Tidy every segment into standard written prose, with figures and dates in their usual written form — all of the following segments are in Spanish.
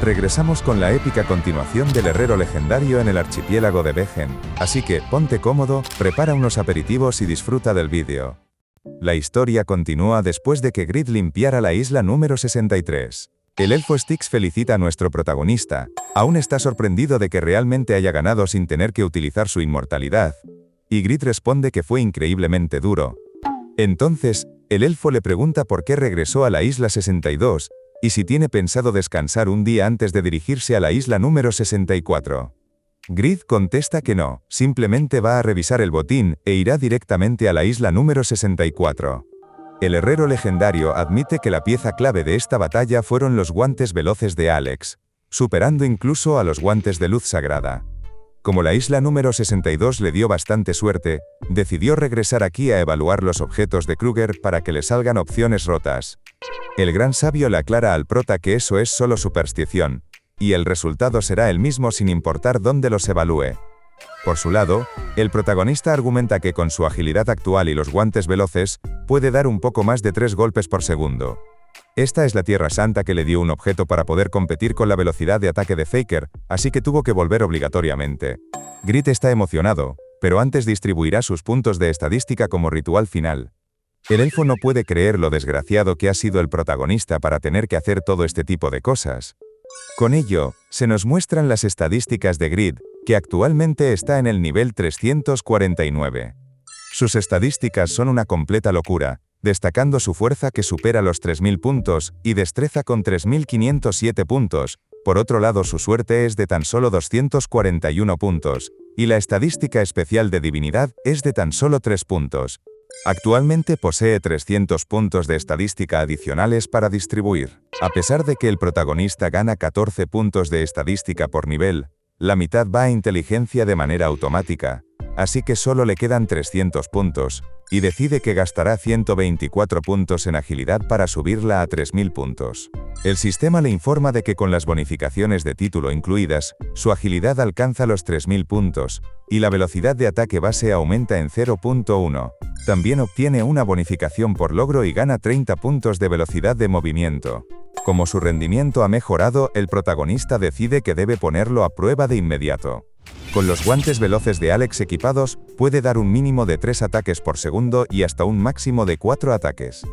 Regresamos con la épica continuación del herrero legendario en el archipiélago de Vegen, así que ponte cómodo, prepara unos aperitivos y disfruta del vídeo. La historia continúa después de que Grid limpiara la isla número 63. El elfo Styx felicita a nuestro protagonista, aún está sorprendido de que realmente haya ganado sin tener que utilizar su inmortalidad, y Grid responde que fue increíblemente duro. Entonces, el elfo le pregunta por qué regresó a la isla 62, y si tiene pensado descansar un día antes de dirigirse a la isla número 64. Grid contesta que no, simplemente va a revisar el botín e irá directamente a la isla número 64. El herrero legendario admite que la pieza clave de esta batalla fueron los guantes veloces de Alex, superando incluso a los guantes de luz sagrada. Como la isla número 62 le dio bastante suerte, decidió regresar aquí a evaluar los objetos de Kruger para que le salgan opciones rotas. El gran sabio le aclara al prota que eso es solo superstición, y el resultado será el mismo sin importar dónde los evalúe. Por su lado, el protagonista argumenta que con su agilidad actual y los guantes veloces, puede dar un poco más de 3 golpes por segundo. Esta es la Tierra Santa que le dio un objeto para poder competir con la velocidad de ataque de Faker, así que tuvo que volver obligatoriamente. Grid está emocionado, pero antes distribuirá sus puntos de estadística como ritual final. El elfo no puede creer lo desgraciado que ha sido el protagonista para tener que hacer todo este tipo de cosas. Con ello, se nos muestran las estadísticas de Grid, que actualmente está en el nivel 349. Sus estadísticas son una completa locura, destacando su fuerza que supera los 3000 puntos, y destreza con 3507 puntos, por otro lado su suerte es de tan solo 241 puntos, y la estadística especial de divinidad es de tan solo 3 puntos. Actualmente posee 300 puntos de estadística adicionales para distribuir. A pesar de que el protagonista gana 14 puntos de estadística por nivel, la mitad va a inteligencia de manera automática, así que solo le quedan 300 puntos, y decide que gastará 124 puntos en agilidad para subirla a 3000 puntos. El sistema le informa de que con las bonificaciones de título incluidas, su agilidad alcanza los 3000 puntos, y la velocidad de ataque base aumenta en 0.1. También obtiene una bonificación por logro y gana 30 puntos de velocidad de movimiento. Como su rendimiento ha mejorado, el protagonista decide que debe ponerlo a prueba de inmediato. Con los guantes veloces de Alex equipados, puede dar un mínimo de 3 ataques por segundo y hasta un máximo de 4 ataques.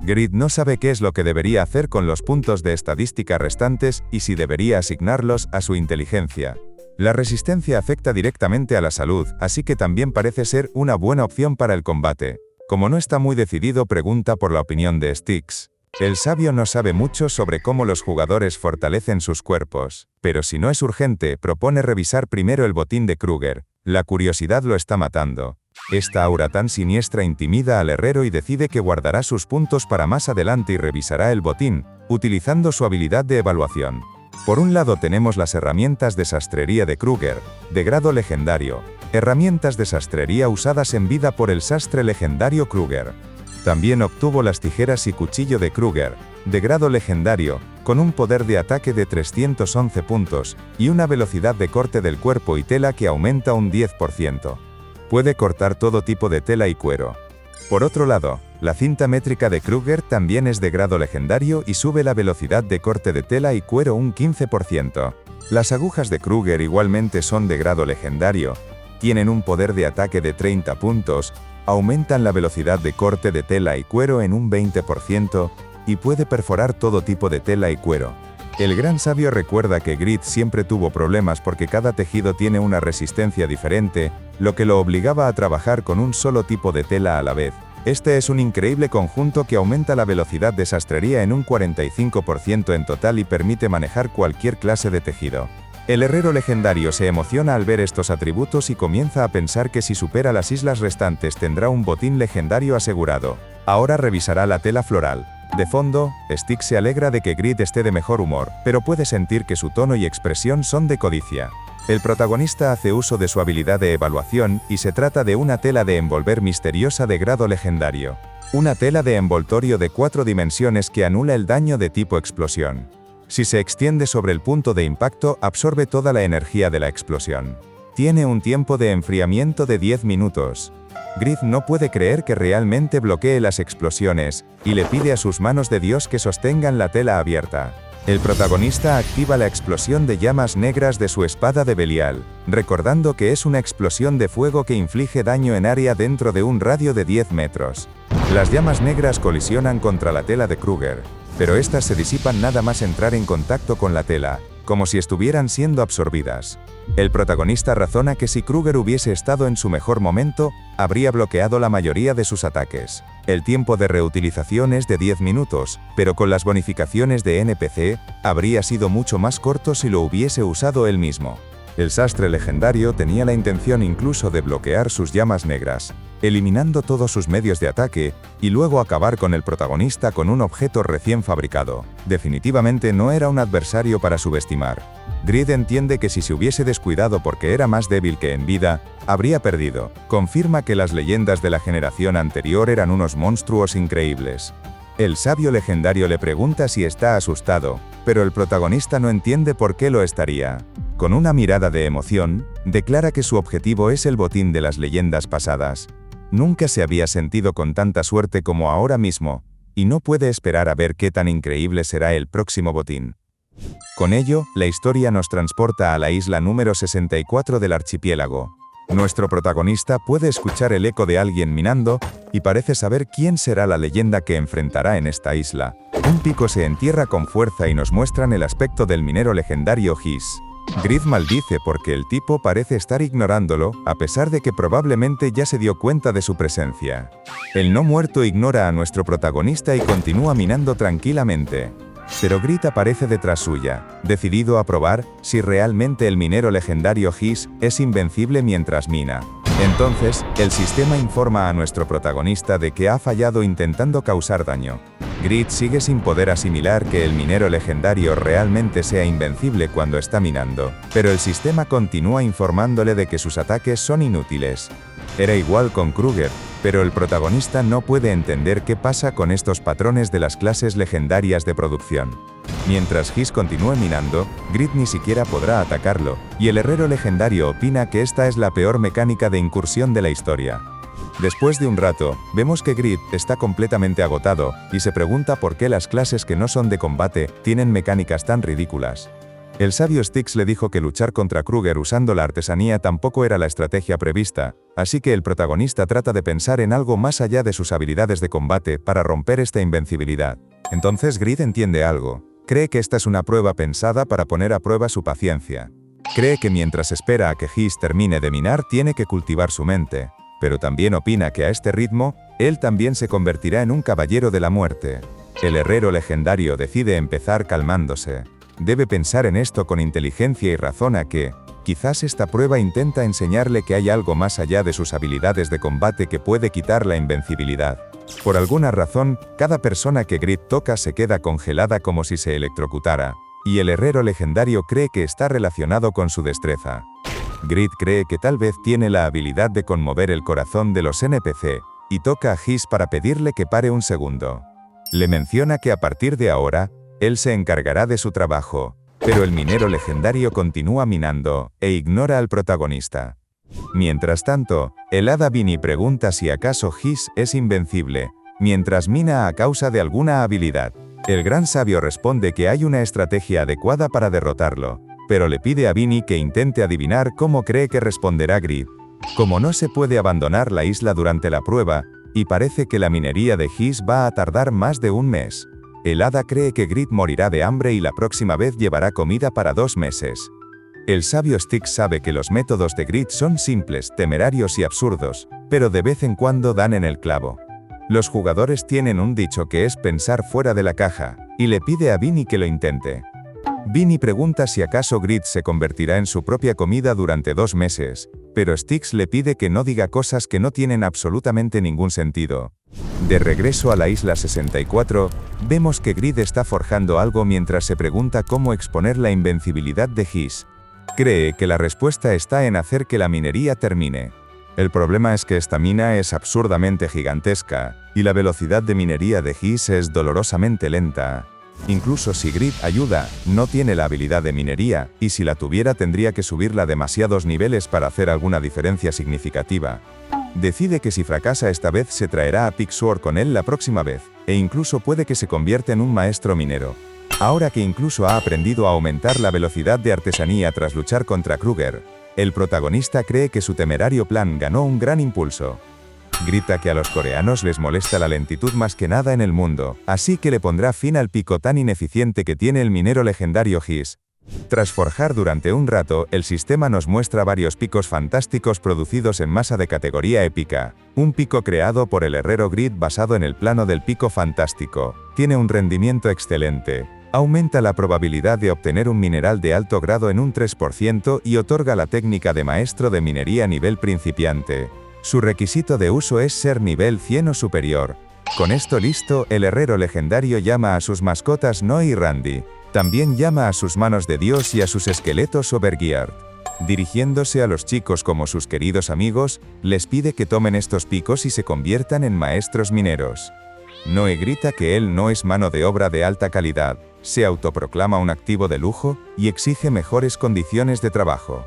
Grid no sabe qué es lo que debería hacer con los puntos de estadística restantes y si debería asignarlos a su inteligencia. La resistencia afecta directamente a la salud, así que también parece ser una buena opción para el combate. Como no está muy decidido, pregunta por la opinión de Styx. El sabio no sabe mucho sobre cómo los jugadores fortalecen sus cuerpos, pero si no es urgente, propone revisar primero el botín de Kruger. La curiosidad lo está matando. Esta aura tan siniestra intimida al herrero y decide que guardará sus puntos para más adelante y revisará el botín, utilizando su habilidad de evaluación. Por un lado tenemos las herramientas de sastrería de Kruger, de grado legendario, herramientas de sastrería usadas en vida por el sastre legendario Kruger. También obtuvo las tijeras y cuchillo de Kruger, de grado legendario, con un poder de ataque de 311 puntos, y una velocidad de corte del cuerpo y tela que aumenta un 10%. Puede cortar todo tipo de tela y cuero. Por otro lado, la cinta métrica de Kruger también es de grado legendario y sube la velocidad de corte de tela y cuero un 15%. Las agujas de Kruger igualmente son de grado legendario, tienen un poder de ataque de 30 puntos, aumentan la velocidad de corte de tela y cuero en un 20%, y puede perforar todo tipo de tela y cuero. El gran sabio recuerda que Grid siempre tuvo problemas porque cada tejido tiene una resistencia diferente, lo que lo obligaba a trabajar con un solo tipo de tela a la vez. Este es un increíble conjunto que aumenta la velocidad de sastrería en un 45% en total y permite manejar cualquier clase de tejido. El herrero legendario se emociona al ver estos atributos y comienza a pensar que si supera las islas restantes tendrá un botín legendario asegurado. Ahora revisará la tela floral. De fondo, Styx se alegra de que Grid esté de mejor humor, pero puede sentir que su tono y expresión son de codicia. El protagonista hace uso de su habilidad de evaluación y se trata de una tela de envolver misteriosa de grado legendario. Una tela de envoltorio de 4 dimensiones que anula el daño de tipo explosión. Si se extiende sobre el punto de impacto, absorbe toda la energía de la explosión. Tiene un tiempo de enfriamiento de 10 minutos. Grid no puede creer que realmente bloquee las explosiones, y le pide a sus manos de Dios que sostengan la tela abierta. El protagonista activa la explosión de llamas negras de su espada de Belial, recordando que es una explosión de fuego que inflige daño en área dentro de un radio de 10 metros. Las llamas negras colisionan contra la tela de Kruger, pero estas se disipan nada más entrar en contacto con la tela, como si estuvieran siendo absorbidas. El protagonista razona que si Kruger hubiese estado en su mejor momento, habría bloqueado la mayoría de sus ataques. El tiempo de reutilización es de 10 minutos, pero con las bonificaciones de NPC, habría sido mucho más corto si lo hubiese usado él mismo. El sastre legendario tenía la intención incluso de bloquear sus llamas negras, eliminando todos sus medios de ataque, y luego acabar con el protagonista con un objeto recién fabricado. Definitivamente no era un adversario para subestimar. Grid entiende que si se hubiese descuidado porque era más débil que en vida, habría perdido. Confirma que las leyendas de la generación anterior eran unos monstruos increíbles. El sabio legendario le pregunta si está asustado, pero el protagonista no entiende por qué lo estaría. Con una mirada de emoción, declara que su objetivo es el botín de las leyendas pasadas. Nunca se había sentido con tanta suerte como ahora mismo, y no puede esperar a ver qué tan increíble será el próximo botín. Con ello, la historia nos transporta a la isla número 64 del archipiélago. Nuestro protagonista puede escuchar el eco de alguien minando, y parece saber quién será la leyenda que enfrentará en esta isla. Un pico se entierra con fuerza y nos muestran el aspecto del minero legendario Hiss. Grid maldice porque el tipo parece estar ignorándolo, a pesar de que probablemente ya se dio cuenta de su presencia. El no muerto ignora a nuestro protagonista y continúa minando tranquilamente. Pero Grid aparece detrás suya, decidido a probar si realmente el minero legendario Hiss es invencible mientras mina. Entonces, el sistema informa a nuestro protagonista de que ha fallado intentando causar daño. Grid sigue sin poder asimilar que el minero legendario realmente sea invencible cuando está minando, pero el sistema continúa informándole de que sus ataques son inútiles. Era igual con Kruger, pero el protagonista no puede entender qué pasa con estos patrones de las clases legendarias de producción. Mientras Hiss continúe minando, Grid ni siquiera podrá atacarlo, y el herrero legendario opina que esta es la peor mecánica de incursión de la historia. Después de un rato, vemos que Grid está completamente agotado, y se pregunta por qué las clases que no son de combate tienen mecánicas tan ridículas. El sabio Styx le dijo que luchar contra Kruger usando la artesanía tampoco era la estrategia prevista, así que el protagonista trata de pensar en algo más allá de sus habilidades de combate para romper esta invencibilidad. Entonces Grid entiende algo. Cree que esta es una prueba pensada para poner a prueba su paciencia. Cree que mientras espera a que Hiss termine de minar tiene que cultivar su mente, pero también opina que a este ritmo, él también se convertirá en un caballero de la muerte. El herrero legendario decide empezar calmándose. Debe pensar en esto con inteligencia y razona que, quizás esta prueba intenta enseñarle que hay algo más allá de sus habilidades de combate que puede quitar la invencibilidad. Por alguna razón, cada persona que Grid toca se queda congelada como si se electrocutara, y el herrero legendario cree que está relacionado con su destreza. Grid cree que tal vez tiene la habilidad de conmover el corazón de los NPC, y toca a Hiss para pedirle que pare un segundo. Le menciona que a partir de ahora, él se encargará de su trabajo, pero el minero legendario continúa minando, e ignora al protagonista. Mientras tanto, el hada Vinny pregunta si acaso Hiss es invencible, mientras mina a causa de alguna habilidad. El gran sabio responde que hay una estrategia adecuada para derrotarlo, pero le pide a Vinny que intente adivinar cómo cree que responderá Grid. Como no se puede abandonar la isla durante la prueba, y parece que la minería de Hiss va a tardar más de un mes, el hada cree que Grid morirá de hambre y la próxima vez llevará comida para 2 meses. El sabio Styx sabe que los métodos de Grid son simples, temerarios y absurdos, pero de vez en cuando dan en el clavo. Los jugadores tienen un dicho que es pensar fuera de la caja, y le pide a Vinny que lo intente. Vinny pregunta si acaso Grid se convertirá en su propia comida durante 2 meses, pero Styx le pide que no diga cosas que no tienen absolutamente ningún sentido. De regreso a la isla 64, vemos que Grid está forjando algo mientras se pregunta cómo exponer la invencibilidad de Hiss. Cree que la respuesta está en hacer que la minería termine. El problema es que esta mina es absurdamente gigantesca, y la velocidad de minería de Hiss es dolorosamente lenta. Incluso si Grid ayuda, no tiene la habilidad de minería, y si la tuviera tendría que subirla demasiados niveles para hacer alguna diferencia significativa. Decide que si fracasa esta vez se traerá a Pig Sword con él la próxima vez, e incluso puede que se convierta en un maestro minero. Ahora que incluso ha aprendido a aumentar la velocidad de artesanía tras luchar contra Kruger, el protagonista cree que su temerario plan ganó un gran impulso. Grita que a los coreanos les molesta la lentitud más que nada en el mundo, así que le pondrá fin al pico tan ineficiente que tiene el minero legendario His. Tras forjar durante un rato, el sistema nos muestra varios picos fantásticos producidos en masa de categoría épica. Un pico creado por el herrero Grid basado en el plano del pico fantástico. Tiene un rendimiento excelente. Aumenta la probabilidad de obtener un mineral de alto grado en un 3% y otorga la técnica de maestro de minería nivel principiante. Su requisito de uso es ser nivel 100 o superior. Con esto listo, el herrero legendario llama a sus mascotas Noe y Randy. También llama a sus manos de Dios y a sus esqueletos Overgeared. Dirigiéndose a los chicos como sus queridos amigos, les pide que tomen estos picos y se conviertan en maestros mineros. Noe grita que él no es mano de obra de alta calidad, se autoproclama un activo de lujo y exige mejores condiciones de trabajo.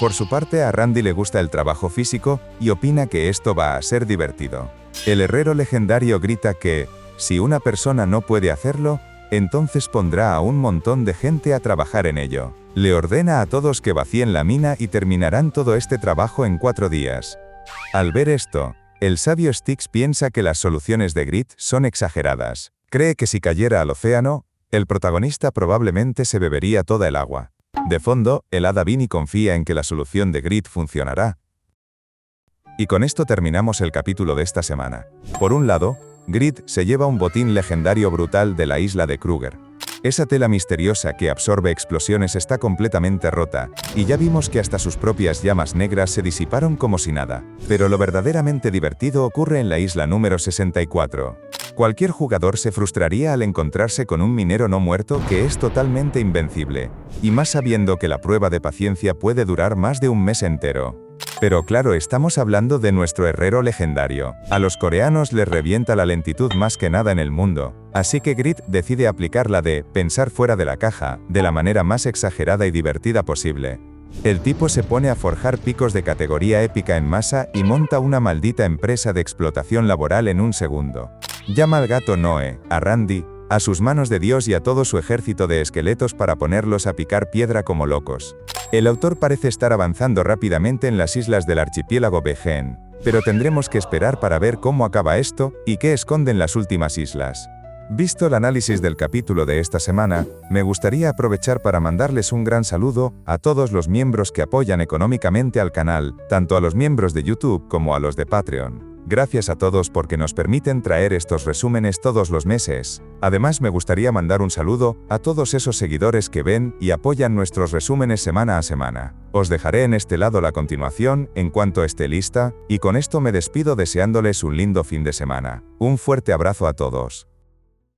Por su parte, a Randy le gusta el trabajo físico y opina que esto va a ser divertido. El herrero legendario grita que, si una persona no puede hacerlo, entonces pondrá a un montón de gente a trabajar en ello. Le ordena a todos que vacíen la mina y terminarán todo este trabajo en 4 días. Al ver esto, el sabio Styx piensa que las soluciones de Grid son exageradas. Cree que si cayera al océano, el protagonista probablemente se bebería toda el agua. De fondo, el hada Vinny confía en que la solución de Grid funcionará. Y con esto terminamos el capítulo de esta semana. Por un lado, Grid se lleva un botín legendario brutal de la isla de Kruger. Esa tela misteriosa que absorbe explosiones está completamente rota, y ya vimos que hasta sus propias llamas negras se disiparon como si nada. Pero lo verdaderamente divertido ocurre en la isla número 64. Cualquier jugador se frustraría al encontrarse con un minero no muerto que es totalmente invencible, y más sabiendo que la prueba de paciencia puede durar más de un mes entero. Pero claro, estamos hablando de nuestro herrero legendario. A los coreanos les revienta la lentitud más que nada en el mundo, así que Grid decide aplicar la de pensar fuera de la caja, de la manera más exagerada y divertida posible. El tipo se pone a forjar picos de categoría épica en masa y monta una maldita empresa de explotación laboral en un segundo. Llama al gato Noe, a Randy, a sus manos de Dios y a todo su ejército de esqueletos para ponerlos a picar piedra como locos. El autor parece estar avanzando rápidamente en las islas del archipiélago Behen, pero tendremos que esperar para ver cómo acaba esto y qué esconden las últimas islas. Visto el análisis del capítulo de esta semana, me gustaría aprovechar para mandarles un gran saludo a todos los miembros que apoyan económicamente al canal, tanto a los miembros de YouTube como a los de Patreon. Gracias a todos porque nos permiten traer estos resúmenes todos los meses. Además, me gustaría mandar un saludo a todos esos seguidores que ven y apoyan nuestros resúmenes semana a semana. Os dejaré en este lado la continuación en cuanto esté lista, y con esto me despido deseándoles un lindo fin de semana. Un fuerte abrazo a todos.